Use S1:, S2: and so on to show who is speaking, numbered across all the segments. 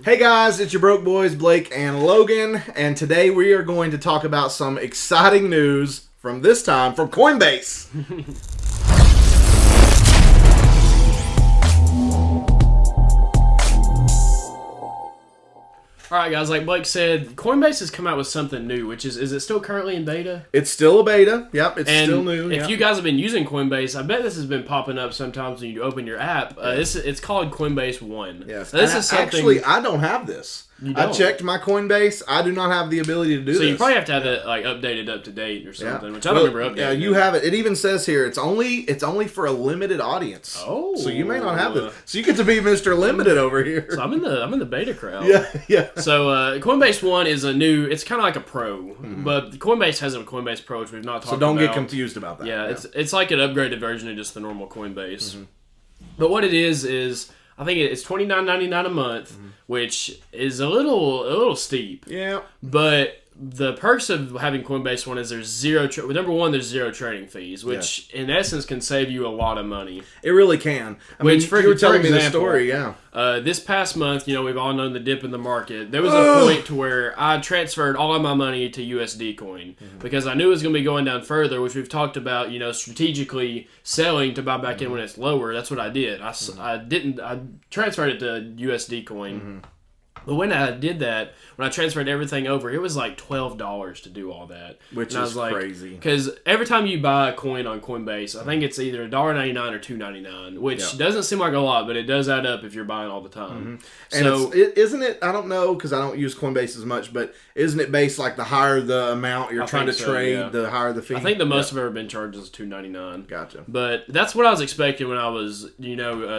S1: Hey guys, it's your broke boys Blake and Logan, and today we are going to talk about some exciting news from Coinbase.
S2: Alright guys, like Blake said, Coinbase has come out with something new, which is it still currently in beta?
S1: It's still a beta. Yep, it's still new.
S2: If you guys have been using Coinbase, I bet this has been popping up sometimes when you open your app. It's called Coinbase One.
S1: Yes.
S2: Now, this is something...
S1: Actually, I don't have this. I checked my Coinbase. I do not have the ability to do this.
S2: So you probably have to have it like updated up to date or something, which I don't remember updating. Yeah,
S1: you have it. It even says here it's only for a limited audience.
S2: Oh,
S1: so you may not have it. So you get to be Mr. Limited over here.
S2: So I'm in the beta crowd.
S1: Yeah.
S2: So Coinbase One is a new. It's kind of like a pro, but Coinbase has a Coinbase Pro, which we've not talked about.
S1: So don't get confused about that.
S2: Yeah, it's like an upgraded version of just the normal Coinbase. But what it is I think it's $29.99 a month, which is a little steep.
S1: Yeah.
S2: But the perks of having Coinbase One is there's zero. Number one, there's zero trading fees, which in essence can save you a lot of money.
S1: It really can. I mean, you were telling me the story, yeah.
S2: This past month, we've all known the dip in the market. There was a point to where I transferred all of my money to USD coin because I knew it was going to be going down further, which we've talked about, strategically selling to buy back in when it's lower. That's what I did. I transferred it to USD coin. But when I did that, when I transferred everything over, it was like $12 to do all that.
S1: Which is crazy.
S2: Because every time you buy a coin on Coinbase, I think it's either $1.99 or $2.99, which doesn't seem like a lot, but it does add up if you're buying all the time.
S1: And so, isn't it, I don't know because I don't use Coinbase as much, but isn't it based like the higher the amount you're trying to trade, the higher the fee?
S2: I think the most I've ever been charged is $2.99.
S1: Gotcha.
S2: But that's what I was expecting when I was,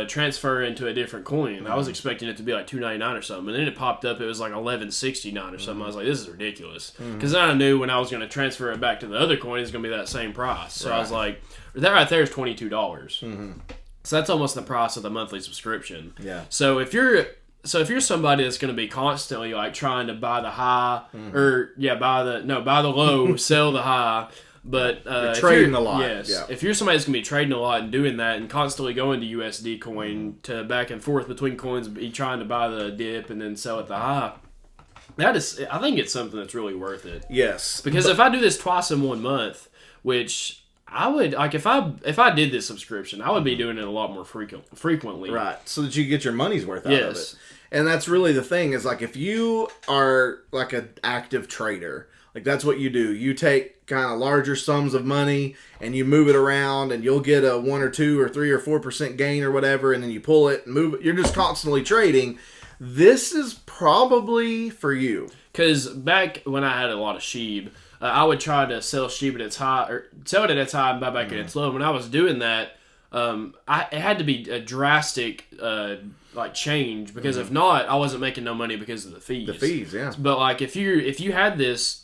S2: transferring to a different coin. I was expecting it to be like $2.99 or something, and then it popped up, it was like $11.69 or something. I was like, this is ridiculous. Because then I knew when I was going to transfer it back to the other coin, it's going to be that same price. So I was like, that right there is $22. So that's almost the price of the monthly subscription.
S1: Yeah.
S2: So if you're somebody that's going to be constantly like trying to buy the high buy the low, sell the high. But
S1: you're trading a lot.
S2: Yes. Yeah. If you're somebody that's going to be trading a lot and doing that and constantly going to USD coin to back and forth between coins, trying to buy the dip and then sell at the high, I think it's something that's really worth it.
S1: Yes.
S2: Because if I do this twice in 1 month, which I would, like if I did this subscription, I would be doing it a lot more frequently.
S1: Right. So that you get your money's worth out of it. And that's really the thing is like if you are like an active trader, like that's what you do. You take kind of larger sums of money and you move it around and you'll get a 1 or 2 or 3 or 4% gain or whatever, and then you pull it and move it. You're just constantly trading. This is probably for you.
S2: Because back when I had a lot of SHIB, I would try to sell SHIB at its high, or sell it at its high and buy back at its low. When I was doing that, it had to be a drastic change because if not, I wasn't making no money because of the fees.
S1: The fees, yeah.
S2: But like if you had this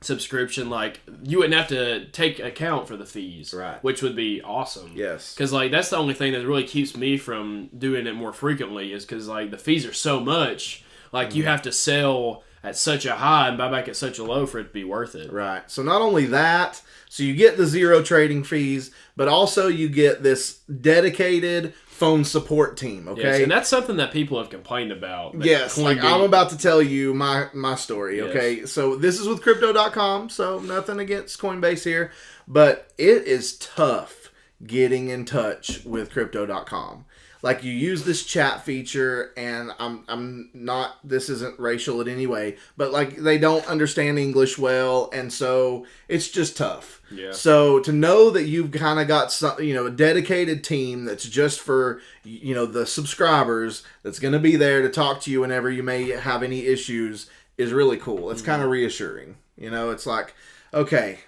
S2: subscription, like you wouldn't have to take account for the fees,
S1: right? Which
S2: would be awesome.
S1: Yes,
S2: because like that's the only thing that really keeps me from doing it more frequently is because like the fees are so much. Like you have to sell at such a high and buy back at such a low for it to be worth it.
S1: Right. So not only that, so you get the zero trading fees, but also you get this dedicated phone support team, okay?
S2: Yes, and that's something that people have complained about.
S1: Yes, like I'm about to tell you my story, okay? Yes. So this is with Crypto.com, so nothing against Coinbase here, but it is tough getting in touch with Crypto.com. Like you use this chat feature, and I'm not, this isn't racial in any way, but like they don't understand English well, and so it's just tough.
S2: Yeah.
S1: So to know that you've kind of got some, a dedicated team that's just for, the subscribers that's going to be there to talk to you whenever you may have any issues is really cool. It's kind of reassuring. It's like, okay,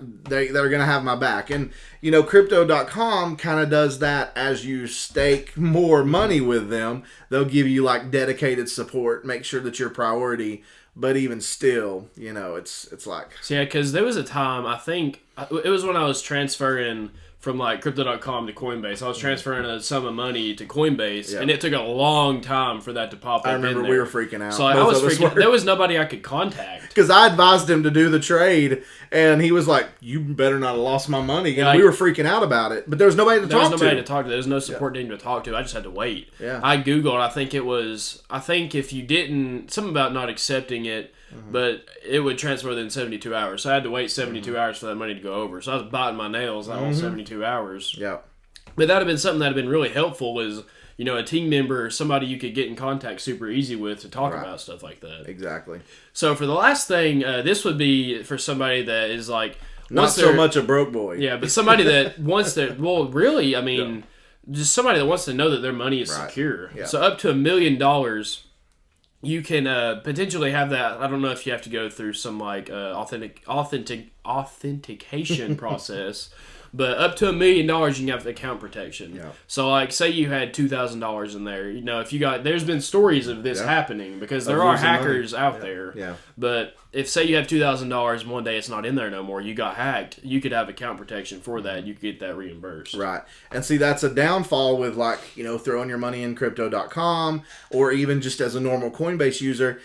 S1: they're going to have my back. And, Crypto.com kind of does that as you stake more money with them. They'll give you, like, dedicated support, make sure that you're a priority. But even still, it's like...
S2: So, yeah, because there was a time, I think, it was when I was transferring from like crypto.com to Coinbase. I was transferring a sum of money to Coinbase, and it took a long time for that to pop up.
S1: I remember we were freaking out.
S2: So like, I was freaking. There was nobody I could contact
S1: because I advised him to do the trade, and he was like, "You better not have lost my money." And we were freaking out about it, but there was nobody to talk to.
S2: There was nobody to talk to. There was no support team to talk to. I just had to wait.
S1: Yeah.
S2: I googled. I think if you didn't, something about not accepting it. But it would transfer within 72 hours. So I had to wait 72 hours for that money to go over. So I was biting my nails that whole 72 hours.
S1: Yeah.
S2: But that would have been something that would have been really helpful was, a team member or somebody you could get in contact super easy with to talk about stuff like that.
S1: Exactly.
S2: So for the last thing, this would be for somebody that is like...
S1: Not so much a broke boy.
S2: Yeah, but somebody that wants to... Well, really, I mean, just somebody that wants to know that their money is secure. Yeah. So up to $1 million... You can potentially have that. I don't know if you have to go through some like authentication process, but up to $1 million you can have account protection. Yeah. So like, say you had $2,000 in there. If you got, there's been stories of this happening because there are hackers out there.
S1: Yeah.
S2: But if say you have $2,000 one day it's not in there no more, you got hacked, you could have account protection for that. You could get that reimbursed.
S1: Right. And see, that's a downfall with like, throwing your money in crypto.com or even just as a normal Coinbase user.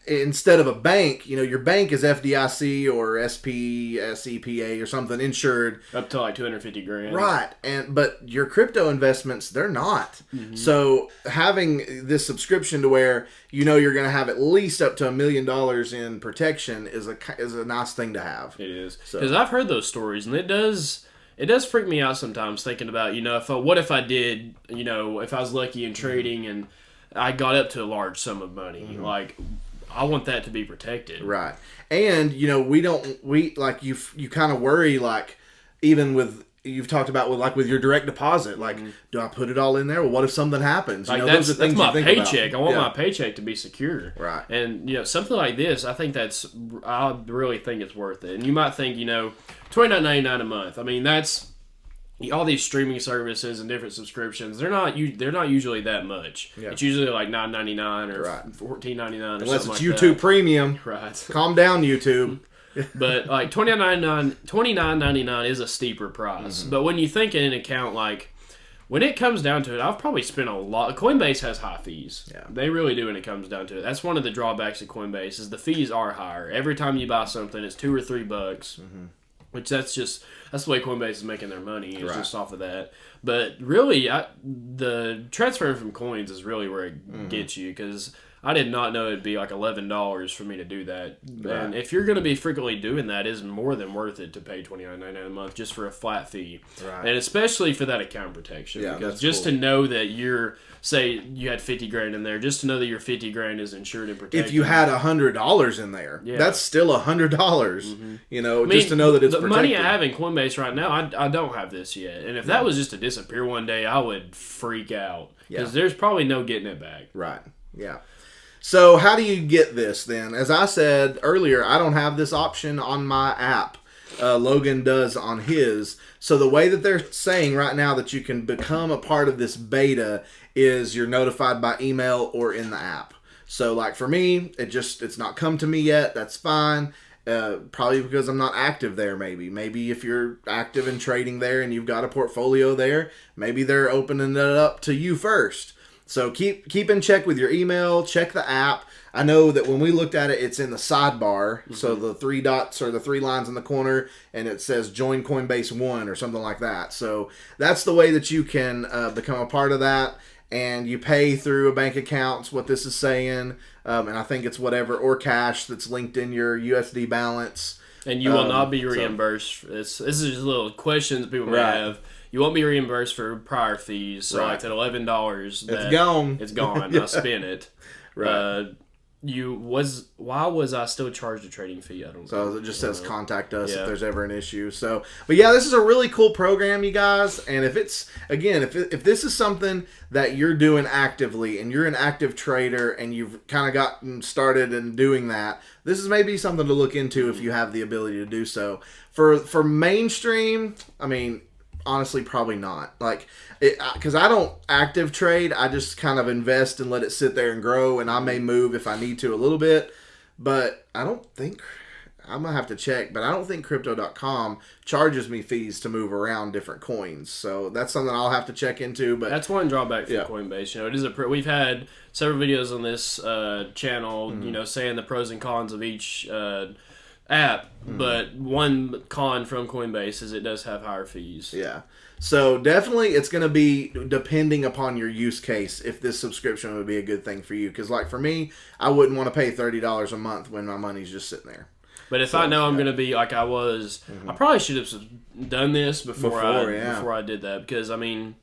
S1: Instead of a bank, your bank is FDIC or SEPA or something insured
S2: up to like $250,000.
S1: Right. But your crypto investments, they're not. Mm-hmm. So having this subscription to where you're going to have at least up to $1 million in protection is a nice thing to have.
S2: It is. Because I've heard those stories, and it does freak me out sometimes thinking about, what if I did, if I was lucky in trading and I got up to a large sum of money. Mm-hmm. Like, I want that to be protected.
S1: Right. And, you kind of worry, like, even with, you've talked about with your direct deposit, like, do I put it all in there? Well, what if something happens?
S2: That's my paycheck. I want my paycheck to be secure.
S1: Right.
S2: And, something like this, I really think it's worth it. And you might think, $29.99 a month. I mean, that's... all these streaming services and different subscriptions, they're not usually that much. Yeah. It's usually like $9.99 or $14.99 or
S1: unless
S2: something
S1: it's YouTube
S2: that.
S1: Premium.
S2: Right.
S1: Calm down, YouTube.
S2: But like $29.99 is a steeper price. Mm-hmm. But when you think in an account, like when it comes down to it, I've probably spent a lot. Coinbase has high fees. Yeah. They really do when it comes down to it. That's one of the drawbacks of Coinbase is the fees are higher. Every time you buy something, it's $2 or $3. Mm-hmm. Which that's the way Coinbase is making their money is just off of that. But really, the transferring from coins is really where it gets you because I did not know it'd be like $11 for me to do that. Right. And if you're going to be frequently doing that, it's more than worth it to pay $29.99 a month just for a flat fee. Right. And especially for that account protection. Yeah, because just to know that say you had $50,000 in there, just to know that your $50,000 is insured and protected.
S1: If you had $100 in there, that's still $100. Mm-hmm. Just to know that it's protected.
S2: The money I have in Coinbase right now, I don't have this yet. And if that was just to disappear one day, I would freak out because there's probably no getting it back.
S1: Right. Yeah. So how do you get this then? As I said earlier, I don't have this option on my app. Logan does on his. So the way that they're saying right now that you can become a part of this beta is you're notified by email or in the app. So like for me, it's not come to me yet. That's fine. Probably because I'm not active there maybe. Maybe if you're active in trading there and you've got a portfolio there, maybe they're opening it up to you first. So keep in check with your email, check the app. I know that when we looked at it, it's in the sidebar. Mm-hmm. So the 3 dots or the 3 lines in the corner, and it says join Coinbase One or something like that. So that's the way that you can become a part of that. And you pay through a bank account, what this is saying. And I think it's whatever, or cash that's linked in your USD balance.
S2: And you will not be reimbursed. This is just little questions people may have. You won't be reimbursed for prior fees. So like that $11,
S1: it's gone.
S2: It's gone. I spent it. Right. Why was I still charged a trading fee? I don't know.
S1: So it just says contact us if there's ever an issue. So, but yeah, this is a really cool program, you guys. And if it's if this is something that you're doing actively and you're an active trader and you've kind of gotten started in doing that, this is maybe something to look into if you have the ability to do so. For mainstream, I mean, honestly, probably not. Like, because I don't active trade. I just kind of invest and let it sit there and grow, and I may move if I need to a little bit. But I don't think I'm going to have to check, but I don't think Crypto.com charges me fees to move around different coins. So that's something I'll have to check into. But
S2: that's one drawback for Coinbase. It is we've had several videos on this channel, saying the pros and cons of each app, but one con from Coinbase is it does have higher fees.
S1: Yeah. So definitely it's going to be depending upon your use case if this subscription would be a good thing for you. Because like for me, I wouldn't want to pay $30 a month when my money's just sitting there.
S2: But if I know I'm going to be like I was, I probably should have done this before I did that. Because, I mean,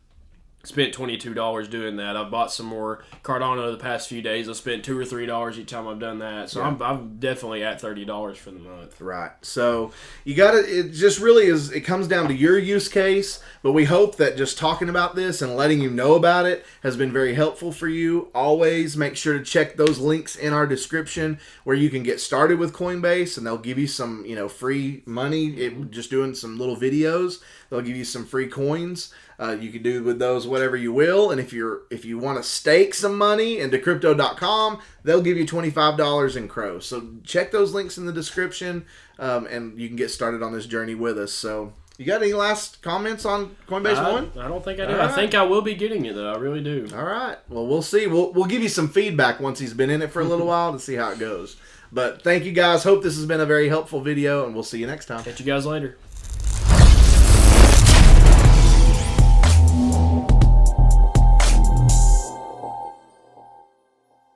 S2: spent $22 doing that. I've bought some more Cardano the past few days. I've spent $2 or $3 each time I've done that. So I'm definitely at $30 for the month.
S1: Right. So you got to, it just really is, it comes down to your use case. But we hope that just talking about this and letting you know about it has been very helpful for you. Always make sure to check those links in our description where you can get started with Coinbase, and they'll give you some, free money. Just doing some little videos. They'll give you some free coins. You can do with those whatever you will. And if you want to stake some money into Crypto.com, they'll give you $25 in Crow. So check those links in the description, and you can get started on this journey with us. So you got any last comments on Coinbase One?
S2: I don't think I do. I think I will be getting it, though. I really do.
S1: All right. Well, we'll see. We'll give you some feedback once he's been in it for a little while to see how it goes. But thank you guys. Hope this has been a very helpful video, and we'll see you next time.
S2: Catch you guys later.